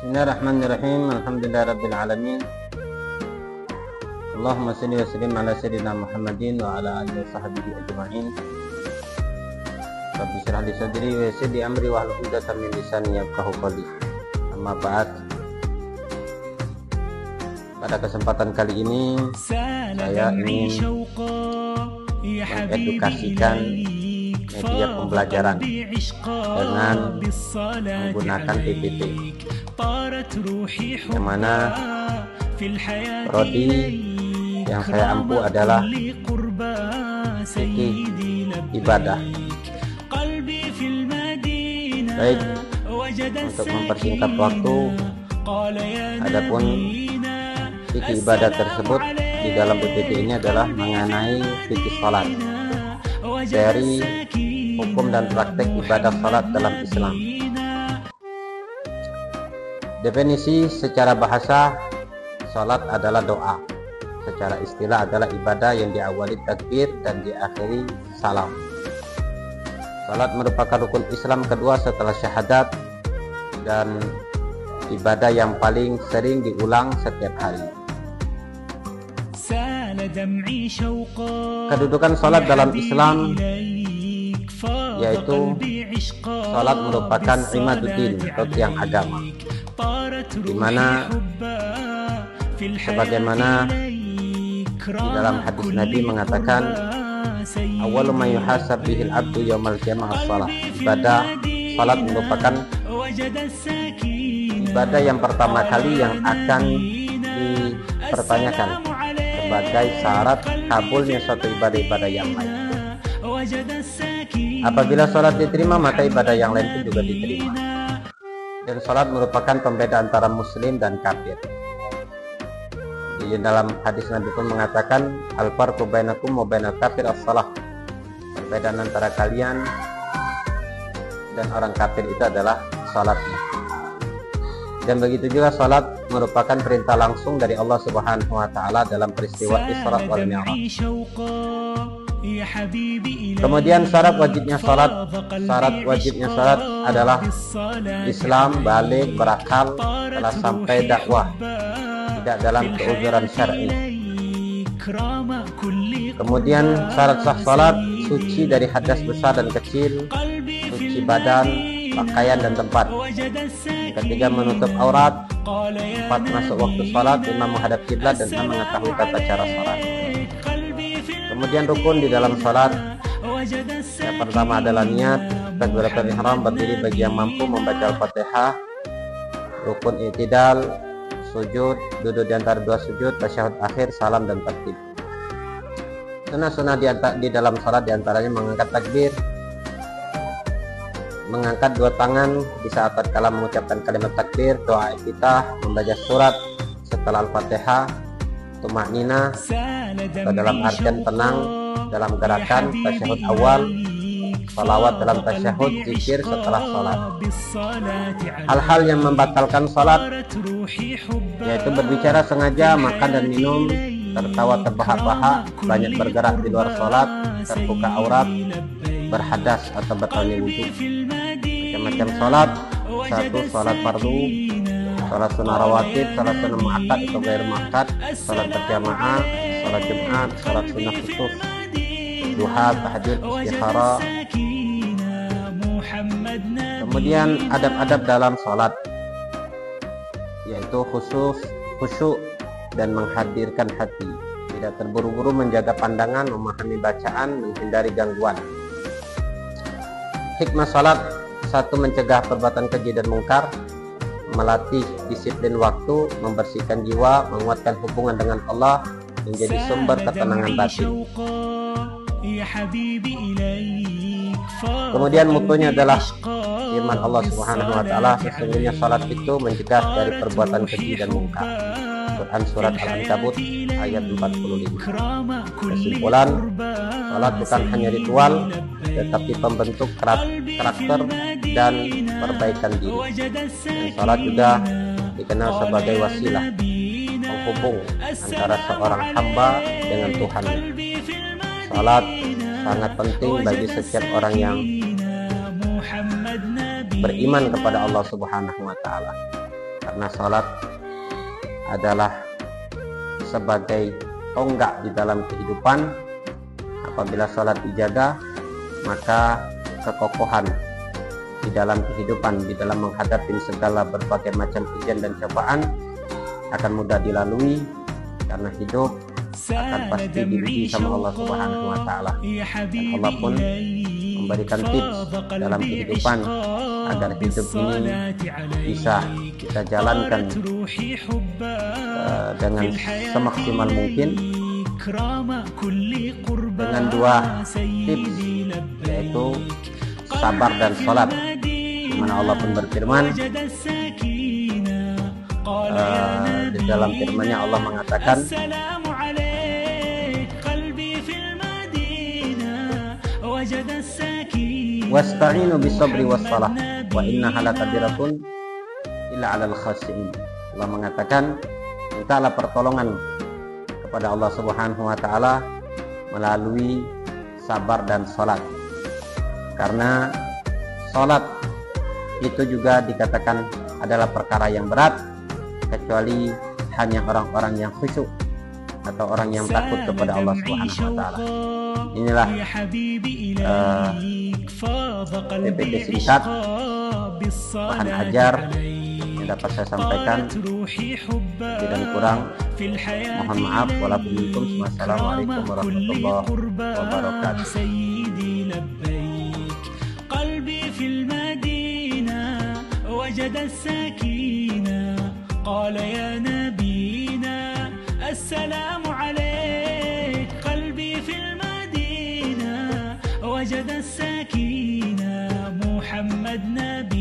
Bismillahirrahmanirrahim. Alhamdulillahirabbil alamin. Allahumma shalli wa sallim ala sayyidina Muhammadin wa ala alihi wa sahbihi ajma'in. Rabbi shrah li sadri wa yassir li amri wahlul 'uqdatam min lisani yafqahu qawli. Amma ba'd. Pada kesempatan kali ini saya ingin mengedukasikan media pembelajaran dengan menggunakan PPT, yang mana prodi yang saya ampu adalah fikih ibadah. Baik, untuk mempersingkat waktu, adapun fikih ibadah tersebut di dalam PPT ini adalah mengenai fikih salat, dari hukum dan praktek ibadah salat dalam Islam. Definisi secara bahasa, salat adalah doa. Secara istilah adalah ibadah yang diawali takbir dan diakhiri salam. Salat merupakan rukun Islam kedua setelah syahadat dan ibadah yang paling sering diulang setiap hari. Kedudukan salat dalam Islam yaitu salat merupakan imaduddin atau tiang agama, di mana sebagaimana di dalam hadis Nabi mengatakan, awwalu ma yuhasab bihil abdu yaumal qiyamah as-shalah. Salat merupakan ibadah yang pertama kali yang akan dipertanyakan sebagai syarat kabulnya suatu ibadah-ibadah yang lain. Apabila salat diterima, maka ibadah yang lain pun juga diterima. Dan salat merupakan pembeda antara muslim dan kafir. Di dalam hadis Nabi pun mengatakan, al-farqu bainakum wa bainal kafir as-salah. Perbedaan antara kalian dan orang kafir itu adalah salatnya. Dan begitu juga salat merupakan perintah langsung dari Allah Subhanahu wa taala dalam peristiwa Isra wal Mi'raj. Kemudian syarat wajibnya salat adalah Islam, baligh, berakal, telah sampai dakwah, tidak dalam keuzuran syar'i. Kemudian syarat sah salat, suci dari hadas besar dan kecil, suci badan, pakaian dan tempat. Ketiga, menutup aurat. 4, masuk waktu salat. 5, menghadap kiblat, dan 6, mengetahui tata cara salat. Kemudian rukun di dalam salat, yang pertama adalah niat, takbiratul ihram, berdiri bagi yang mampu, membaca Al-Fatihah, rukun i'tidal, sujud, duduk di antara dua sujud, tasyahud akhir, salam dan tertib. Sunnah-sunnah di dalam salat diantaranya mengangkat takbir, mengangkat dua tangan di saat tatkala mengucapkan kalimat takbir, doa iftitah, membaca surat setelah Al-Fatihah, tumaknina dalam artian tenang dalam gerakan, tasyahud awal, salawat dalam tasyahud, zikir setelah salat. Hal-hal yang membatalkan salat yaitu berbicara sengaja, makan dan minum, tertawa terbahak-bahak, banyak bergerak di luar salat, terbuka aurat, berhadas atau bertanya wudhu. Macam-macam salat: 1, salat fardu, salat sunnah rawatib, salat sunnah muakkad atau gair muakkad, salat berjamaah, salat Jumat, salat sunnah khusus, duha, tahajud, istikharah. Kemudian adab-adab dalam salat yaitu khusyuk dan menghadirkan hati, tidak terburu-buru, menjaga pandangan, memahami bacaan, menghindari gangguan. Hikmah salat: 1, mencegah perbuatan keji dan mungkar, melatih disiplin waktu, membersihkan jiwa, menguatkan hubungan dengan Allah, menjadi sumber ketenangan batin. Kemudian mutunya adalah firman Allah Subhanahu wa taala, sesungguhnya salat itu mencegah dari perbuatan keji dan mungkar. Quran surat Al-Ankabut ayat 45. Kesimpulan, salat bukan hanya ritual tetapi pembentuk karakter dan perbaikan diri. Dan salat juga dikenal sebagai wasilah penghubung antara seorang hamba dengan Tuhan. Salat sangat penting bagi setiap orang yang beriman kepada Allah Subhanahu wa taala. karena sholat adalah sebagai tonggak di dalam kehidupan. Apabila sholat dijaga, maka kekokohan di dalam kehidupan, di dalam menghadapi segala berbagai macam ujian dan cobaan akan mudah dilalui, karena hidup akan pasti diuji sama Allah Subhanahu wa Ta'ala. Dan Allah pun memberikan tips dalam kehidupan agar hidup ini bisa kita jalankan dengan semaksimal mungkin dengan dua tips, yaitu sabar dan sholat. Di mana Allah pun berfirman, di dalam firman-Nya Allah mengatakan, wasta'inu bis-sabri was-shalah wa innaha lakabiratun illa 'alal khashi'in. Allah mengatakan, mintalah pertolongan kepada Allah Subhanahu wa Ta'ala melalui sabar dan sholat, karena sholat itu juga dikatakan adalah perkara yang berat, kecuali hanya orang-orang yang khusyuk atau orang yang takut kepada Allah Subhanahu wa Ta'ala. Inilah PPT singkat bahan ajar yang dapat saya sampaikan. Lebih dan kurang mohon maaf. Wassalamualaikum warahmatullahi wabarakatuh. وجد السكينة قال يا نبينا السلام عليك قلبي في المدينة وجد السكينة محمد نبي